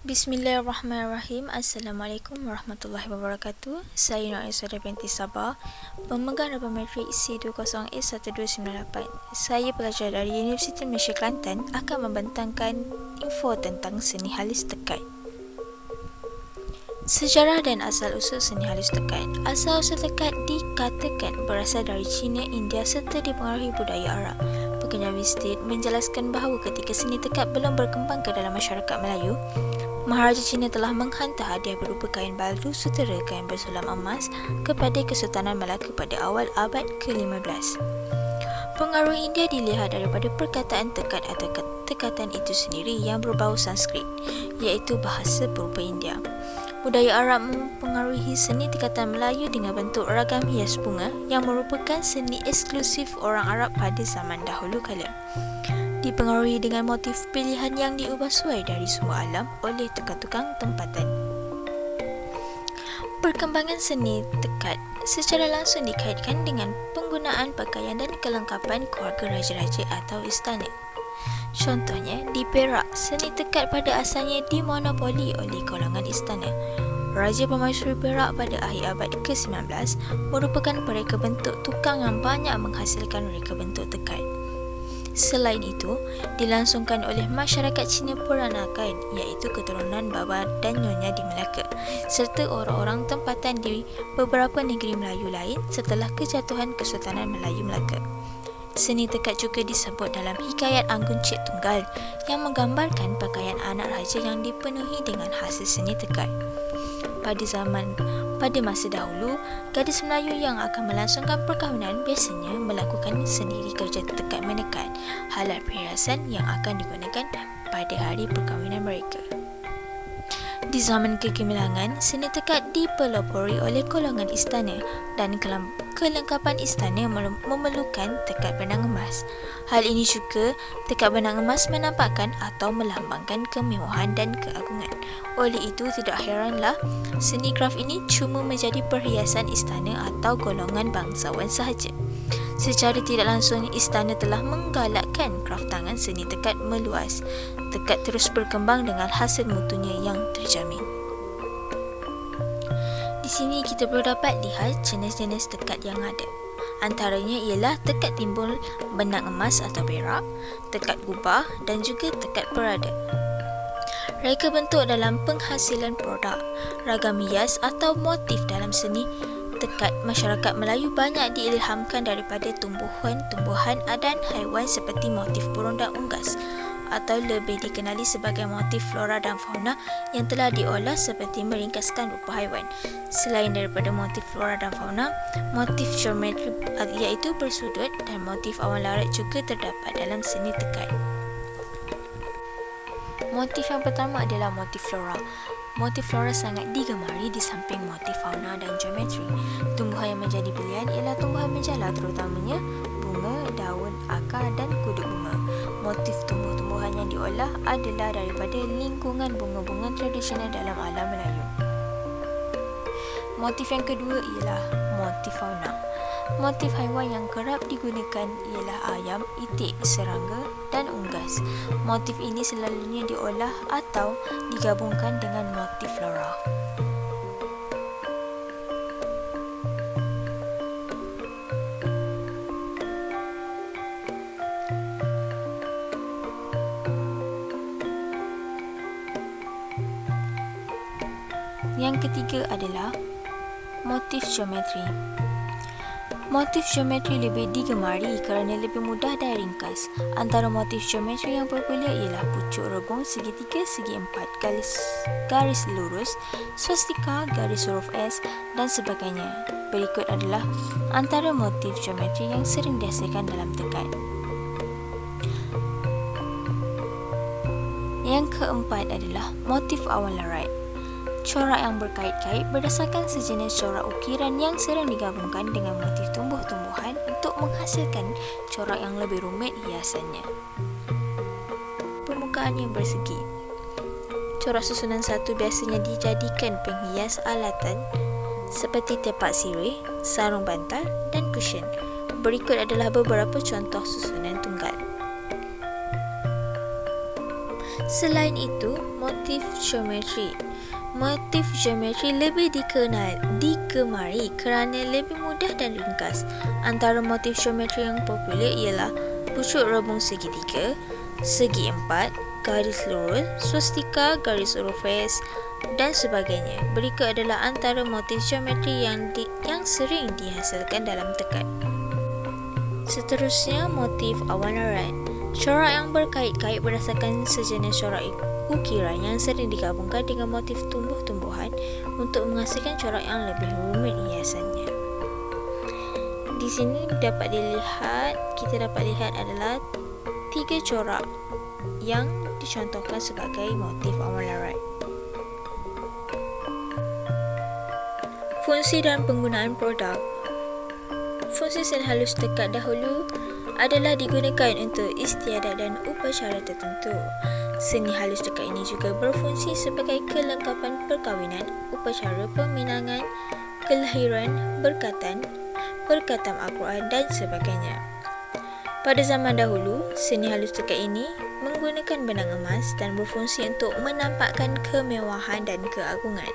Bismillahirrahmanirrahim. Assalamualaikum warahmatullahi wabarakatuh. Saya Nur Aisyah binti Sabah, pemegang laboratori C20A1298. Saya pelajar dari Universiti Malaysia Kelantan akan membentangkan info tentang seni halus tekad. Sejarah dan asal-usul seni halus tekad. Asal-usul tekad dikatakan berasal dari China, India serta dipengaruhi budaya Arab. Pengenalan Stead menjelaskan bahawa ketika seni tekad belum berkembang ke dalam masyarakat Melayu, Maharaja China telah menghantar hadiah berupa kain baldu sutera kain bersulam emas kepada Kesultanan Melaka pada awal abad ke-15. Pengaruh India dilihat daripada perkataan tekad atau tekatan itu sendiri yang berbau Sanskrit, iaitu bahasa purba India. Budaya Arab mempengaruhi seni tekatan Melayu dengan bentuk ragam hias bunga yang merupakan seni eksklusif orang Arab pada zaman dahulu kala. Dipengaruhi dengan motif pilihan yang diubah sesuai dari sumber alam oleh tukang-tukang tempatan. Perkembangan seni tekad secara langsung dikaitkan dengan penggunaan pakaian dan kelengkapan keluarga raja-raja atau istana. Contohnya, di Perak, seni tekad pada asalnya dimonopoli oleh golongan istana. Raja Permaisuri Perak pada akhir abad ke-19 merupakan mereka bentuk tukang yang banyak menghasilkan mereka bentuk tekad. Selain itu, dilangsungkan oleh masyarakat Cina peranakan, iaitu keturunan baba dan nyonya di Melaka, serta orang-orang tempatan di beberapa negeri Melayu lain setelah kejatuhan Kesultanan Melayu Melaka. Seni tekad juga disebut dalam hikayat Anggun Cik Tunggal yang menggambarkan pakaian anak raja yang dipenuhi dengan hasil seni tekad. Pada masa dahulu, gadis Melayu yang akan melangsungkan perkahwinan biasanya melakukan sendiri kerja tekad menekan halat perhiasan yang akan digunakan pada hari perkahwinan mereka. Di zaman kegemilangan, seni tekad dipelopori oleh golongan istana dan kelengkapan istana memerlukan tekad benang emas. Hal ini juga, tekad benang emas menampakkan atau melambangkan kemewahan dan keagungan. Oleh itu, tidak heranlah seni kraf ini cuma menjadi perhiasan istana atau golongan bangsawan sahaja. Secara tidak langsung, istana telah menggalakkan kraf tangan seni tekad meluas. Tekad terus berkembang dengan hasil mutunya yang terjamin. Di sini kita perlu dapat lihat jenis-jenis tekad yang ada. Antaranya ialah tekad timbul benang emas atau perak, tekad gubah dan juga tekad perada. Reka bentuk dalam penghasilan produk, ragam hias atau motif dalam seni tekad masyarakat Melayu banyak diilhamkan daripada tumbuhan-tumbuhan dan haiwan seperti motif burung dan unggas, atau lebih dikenali sebagai motif flora dan fauna yang telah diolah seperti meringkaskan rupa haiwan. Selain daripada motif flora dan fauna, motif geometri iaitu bersudut dan motif awan larat juga terdapat dalam seni tekad. Motif yang pertama adalah motif flora. Motif flora sangat digemari di samping motif fauna dan geometri. Tumbuhan yang menjadi pilihan ialah tumbuhan menjala, terutamanya bunga, daun, akar dan kudu bunga. Motif tumbuh-tumbuhan yang diolah adalah daripada lingkungan bunga-bunga tradisional dalam alam Melayu. Motif yang kedua ialah motif fauna. Motif haiwan yang kerap digunakan ialah ayam, itik, serangga dan unggas. Motif ini selalunya diolah atau digabungkan dengan motif flora. Yang ketiga adalah motif geometri. Motif geometri lebih digemari kerana lebih mudah dan ringkas. Antara motif geometri yang popular ialah pucuk rebung segitiga segi empat, garis lurus, swastika, garis huruf S dan sebagainya. Berikut adalah antara motif geometri yang sering dihasilkan dalam tekad. Yang keempat adalah motif awan larat. Corak yang berkait-kait berdasarkan sejenis corak ukiran yang sering digabungkan dengan motif tumbuh-tumbuhan untuk menghasilkan corak yang lebih rumit hiasannya. Permukaan yang bersegi. Corak susunan satu biasanya dijadikan penghias alatan seperti tepak sirih, sarung bantal dan cushion. Berikut adalah beberapa contoh susunan tunggal. Selain itu, motif geometri. Motif geometri lebih digemari kerana lebih mudah dan ringkas. Antara motif geometri yang popular ialah pucuk rebung segitiga, segi empat, garis lurus, swastika, garis huruf S dan sebagainya. Berikut adalah antara motif geometri yang sering dihasilkan dalam tekad. Seterusnya, motif awan erat. Corak yang berkait-kait berdasarkan sejenis corak ukiran yang sering digabungkan dengan motif tumbuh-tumbuhan untuk menghasilkan corak yang lebih rumit hiasannya. Di sini kita dapat lihat adalah 3 corak yang dicontohkan sebagai motif awan erat. Fungsi dan penggunaan produk. Fungsi seni halus tekad dahulu adalah digunakan untuk istiadat dan upacara tertentu. Seni halus tekad ini juga berfungsi sebagai kelengkapan perkahwinan, upacara peminangan, kelahiran, berkatan Al-Quran dan sebagainya. Pada zaman dahulu, seni halus tekad ini menggunakan benang emas dan berfungsi untuk menampakkan kemewahan dan keagungan.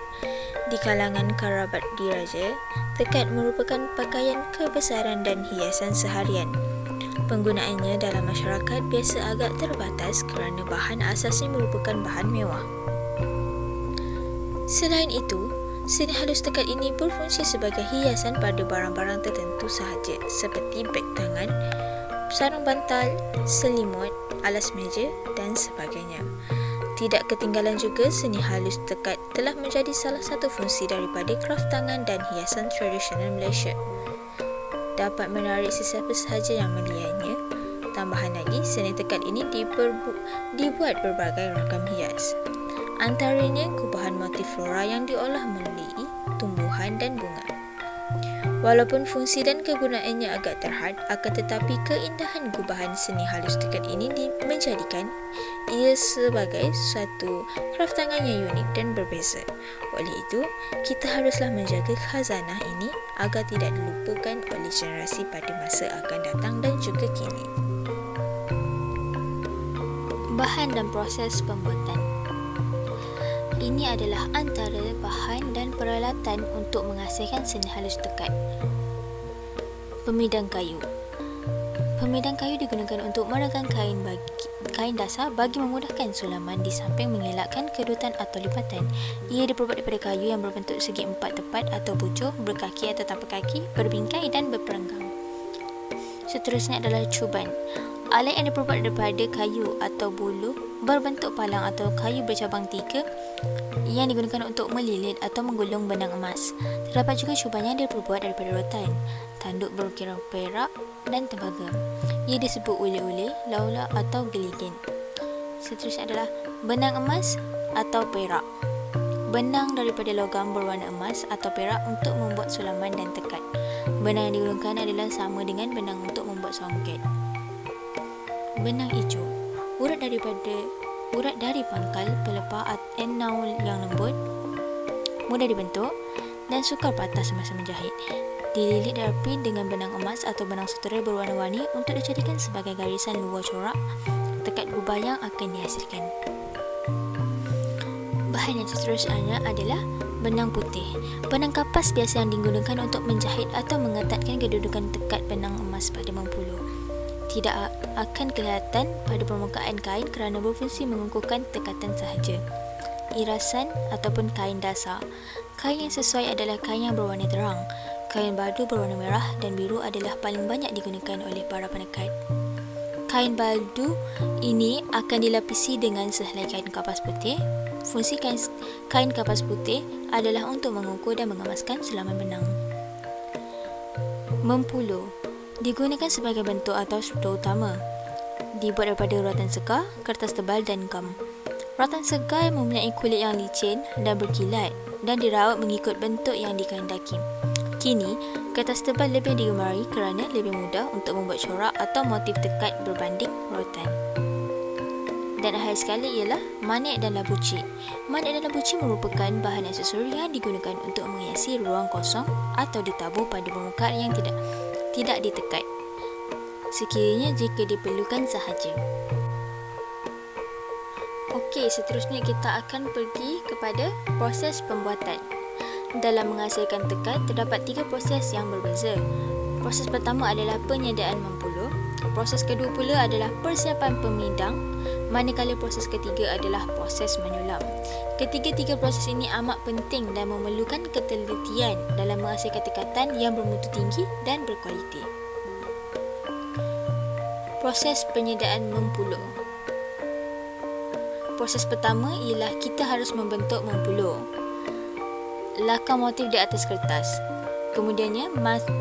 Di kalangan kerabat diraja, tekad merupakan pakaian kebesaran dan hiasan seharian. Penggunaannya dalam masyarakat biasa agak terbatas kerana bahan asasnya merupakan bahan mewah. Selain itu, seni halus tekad ini berfungsi sebagai hiasan pada barang-barang tertentu sahaja seperti beg tangan, sarung bantal, selimut, alas meja dan sebagainya. Tidak ketinggalan juga seni halus tekad telah menjadi salah satu fungsi daripada kraft tangan dan hiasan tradisional Malaysia. Dapat menarik sesiapa sahaja yang melihatnya. Tambahan lagi, seni tekad ini dibuat berbagai ragam hias. Antaranya gubahan motif flora yang diolah melalui tumbuhan dan bunga. Walaupun fungsi dan kegunaannya agak terhad, akan tetapi keindahan gubahan seni halus tekad ini menjadikan ia sebagai suatu kraft tangan yang unik dan berbeza. Oleh itu, kita haruslah menjaga khazanah ini agar tidak dilupakan oleh generasi pada masa akan datang dan juga kini. Bahan dan proses pembuatan. Ini adalah antara bahan dan peralatan untuk menghasilkan seni halus tekad. Pemidang kayu. Pemidang kayu digunakan untuk meregang kain dasar bagi memudahkan sulaman di samping mengelakkan kerutan atau lipatan. Ia diperbuat daripada kayu yang berbentuk segi empat tepat atau bucur, berkaki atau tanpa kaki, berbingkai dan berperenggang. Seterusnya adalah cuban. Alat yang diperbuat daripada kayu atau buluh berbentuk palang atau kayu bercabang 3 yang digunakan untuk melilit atau menggulung benang emas. Terdapat juga cuban yang diperbuat daripada rotan, tanduk berukiran perak dan tembaga. Ia disebut ule-ule, laula atau geligen. Seterusnya adalah benang emas atau perak. Benang daripada logam berwarna emas atau perak untuk membuat sulaman dan tekad. Benang yang digunakan adalah sama dengan benang untuk membuat songket. Benang hijau, urat dari pangkal, pelepah atau naul yang lembut, mudah dibentuk dan sukar patah semasa menjahit. Dililit rapi dengan benang emas atau benang sutera berwarna-warni untuk dijadikan sebagai garisan luar corak tekad gubah yang akan dihasilkan. Bahan yang seterusnya adalah benang putih. Benang kapas biasa yang digunakan untuk menjahit atau mengetatkan kedudukan tekad benang emas pada mempuluh. Tidak akan kelihatan pada permukaan kain kerana berfungsi mengukuhkan tekatan sahaja. Irasan ataupun kain dasar. Kain yang sesuai adalah kain yang berwarna terang. Kain baldu berwarna merah dan biru adalah paling banyak digunakan oleh para penekat. Kain baldu ini akan dilapisi dengan sehelai kain kapas putih. Fungsi kain kapas putih adalah untuk mengukur dan mengemaskan sulaman benang. Mempuluh digunakan sebagai bentuk atau struktur utama. Dibuat daripada rotan segar, kertas tebal dan gam. Rotan segar mempunyai kulit yang licin dan berkilat dan dirawat mengikut bentuk yang dikehendaki. Kini, kertas tebal lebih digemari kerana lebih mudah untuk membuat corak atau motif tekad berbanding rotan. Dan akhir sekali ialah manik dan labuci. Manik dan labuci merupakan bahan aksesori yang digunakan untuk menghiasi ruang kosong atau ditabur pada permukaan yang tidak ditekad, sekiranya jika diperlukan sahaja. Okey, seterusnya kita akan pergi kepada proses pembuatan. Dalam menghasilkan tekad, terdapat 3 proses yang berbeza. Proses pertama adalah penyediaan mempuluh. Proses kedua pula adalah persiapan pemidang, manakala proses ketiga adalah proses menyulam. Ketiga-tiga proses ini amat penting dan memerlukan ketelitian dalam menghasilkan tekatan yang bermutu tinggi dan berkualiti. Proses penyediaan mempuluh. Proses pertama ialah kita harus membentuk mempuluh. Lakar motif di atas kertas. Kemudiannya,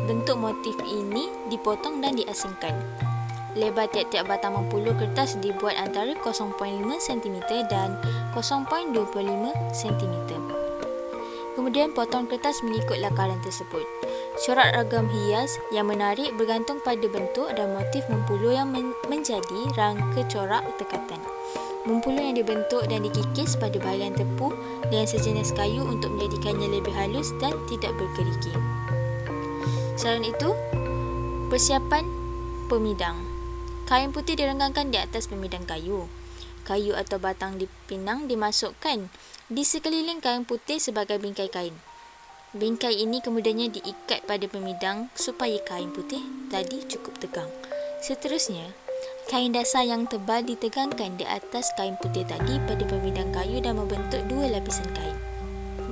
bentuk motif ini dipotong dan diasingkan. Lebar tiap-tiap batang mempuluh kertas dibuat antara 0.5 cm dan 0.25 cm. Kemudian potong kertas mengikut lakaran tersebut. Corak ragam hias yang menarik bergantung pada bentuk dan motif mempuluh yang menjadi rangka corak tekatan. Mempuluh yang dibentuk dan dikikis pada bahagian tepu dengan sejenis kayu untuk menjadikannya lebih halus dan tidak berkeriki. Selain itu, persiapan pemidang. Kain putih direnggangkan di atas pemidang kayu. Kayu atau batang dipinang dimasukkan di sekeliling kain putih sebagai bingkai kain. Bingkai ini kemudiannya diikat pada pemidang supaya kain putih tadi cukup tegang. Seterusnya, kain dasar yang tebal ditegangkan di atas kain putih tadi pada pemidang kayu dan membentuk 2 lapisan kain.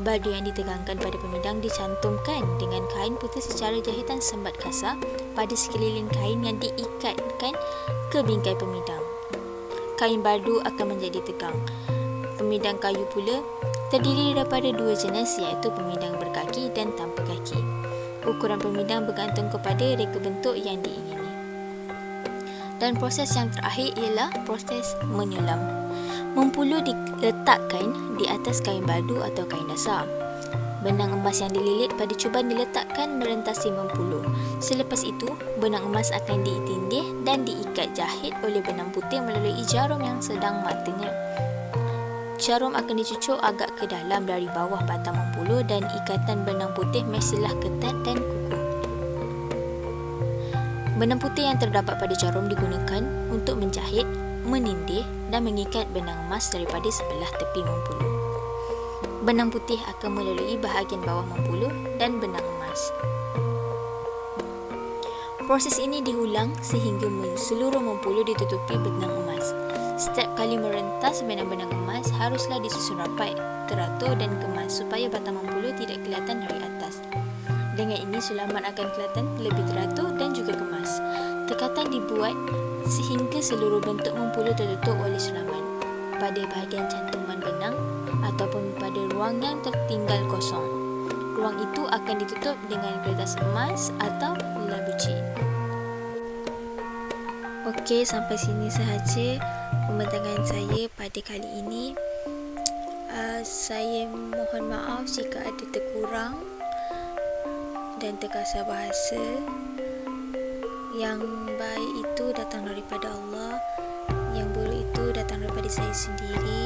Baldu yang ditegangkan pada pemidang dicantumkan dengan kain putih secara jahitan sembat kasar pada sekeliling kain yang diikatkan ke bingkai pemidang. Kain baldu akan menjadi tegang. Pemidang kayu pula terdiri daripada 2 jenis, iaitu pemidang berkaki dan tanpa kaki. Ukuran pemidang bergantung kepada reka bentuk yang diingini. Dan proses yang terakhir ialah proses menyulam. Mempuluh diletakkan di atas kain baldu atau kain dasar. Benang emas yang dililit pada cuban diletakkan merentasi mempuluh. Selepas itu, benang emas akan ditindih dan diikat jahit oleh benang putih melalui jarum yang sedang matanya. Jarum akan dicucuk agak ke dalam dari bawah batang mempuluh dan ikatan benang putih mestilah ketat dan kukuh. Benang putih yang terdapat pada jarum digunakan untuk menjahit, menindih dan mengikat benang emas daripada sebelah tepi mempuluh. Benang putih akan melalui bahagian bawah mempuluh dan benang emas. Proses ini diulang sehingga seluruh mempuluh ditutupi benang emas. Setiap kali merentas benang-benang emas haruslah disusun rapat, teratur dan kemas supaya batang mempuluh tidak kelihatan dari atas. Dengan ini sulaman akan kelihatan lebih teratur dan juga kemas. Tekatan dibuat sehingga seluruh bentuk mempuluh tertutup oleh sulaman pada bahagian cantuman benang ataupun pada ruang yang tertinggal kosong. Ruang itu akan ditutup dengan kertas emas atau labuci. Okey, sampai sini sahaja pembentangan saya pada kali ini. Saya mohon maaf jika ada terkurang dan terkasar bahasa. Yang baik itu datang daripada Allah, yang buruk itu datang daripada saya sendiri.